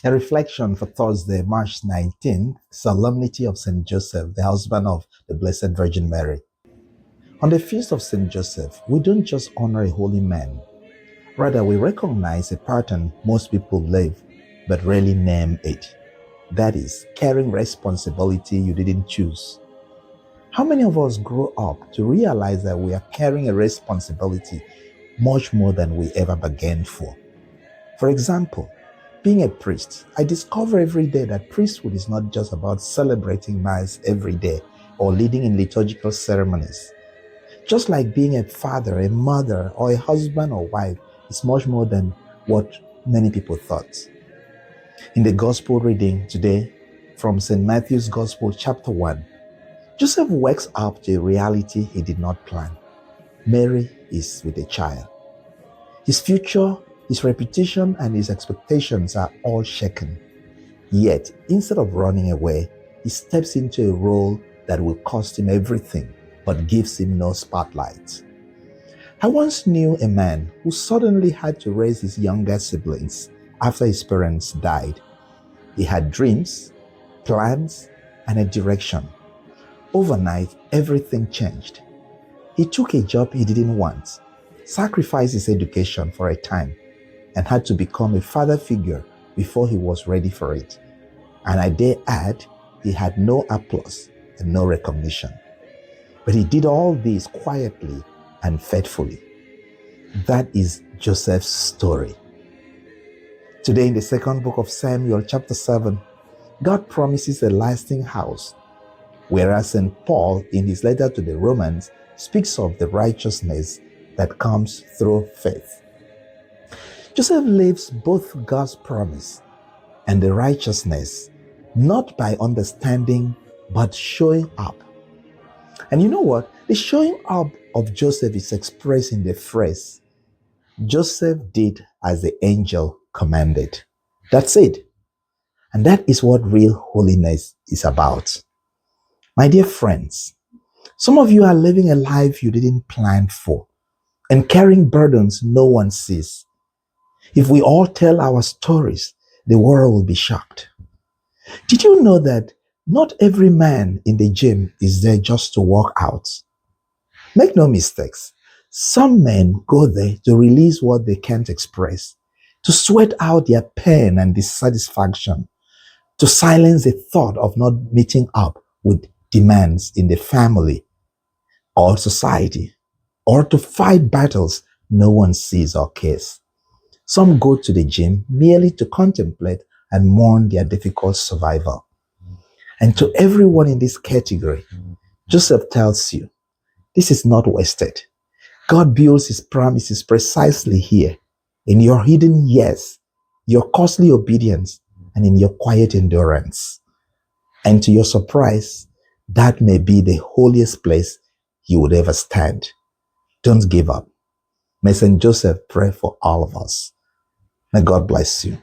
A reflection for Thursday, March 19th, Solemnity of St. Joseph, the husband of the Blessed Virgin Mary. On the feast of St. Joseph, we don't just honor a holy man. Rather, we recognize a pattern most people live but rarely name it. That is, carrying responsibility you didn't choose. How many of us grow up to realize that we are carrying a responsibility much more than we ever bargained for? For example, being a priest, I discover every day that priesthood is not just about celebrating Mass every day or leading in liturgical ceremonies. Just like being a father, a mother, or a husband or wife is much more than what many people thought. In the Gospel reading today from St. Matthew's Gospel, chapter 1, Joseph wakes up to a reality he did not plan. Mary is with a child. His future, his reputation, and his expectations are all shaken. Yet, instead of running away, he steps into a role that will cost him everything, but gives him no spotlight. I once knew a man who suddenly had to raise his younger siblings after his parents died. He had dreams, plans, and a direction. Overnight, everything changed. He took a job he didn't want, sacrificed his education for a time, and had to become a father figure before he was ready for it. And I dare add, he had no applause and no recognition. But he did all this quietly and faithfully. That is Joseph's story. Today in the second book of Samuel, chapter 7, God promises a lasting house, whereas St. Paul, in his letter to the Romans, speaks of the righteousness that comes through faith. Joseph lives both God's promise and the righteousness, not by understanding, but showing up. And you know what? The showing up of Joseph is expressed in the phrase, Joseph did as the angel commanded. That's it. And that is what real holiness is about. My dear friends, some of you are living a life you didn't plan for and carrying burdens no one sees. If we all tell our stories, the world will be shocked. Did you know that not every man in the gym is there just to work out? Make no mistakes. Some men go there to release what they can't express, to sweat out their pain and dissatisfaction, to silence the thought of not meeting up with demands in the family or society, or to fight battles no one sees or cares. Some go to the gym merely to contemplate and mourn their difficult survival. And to everyone in this category, Joseph tells you, this is not wasted. God builds his promises precisely here, in your hidden yes, your costly obedience, and in your quiet endurance. And to your surprise, that may be the holiest place you would ever stand. Don't give up. May St. Joseph pray for all of us. May God bless you.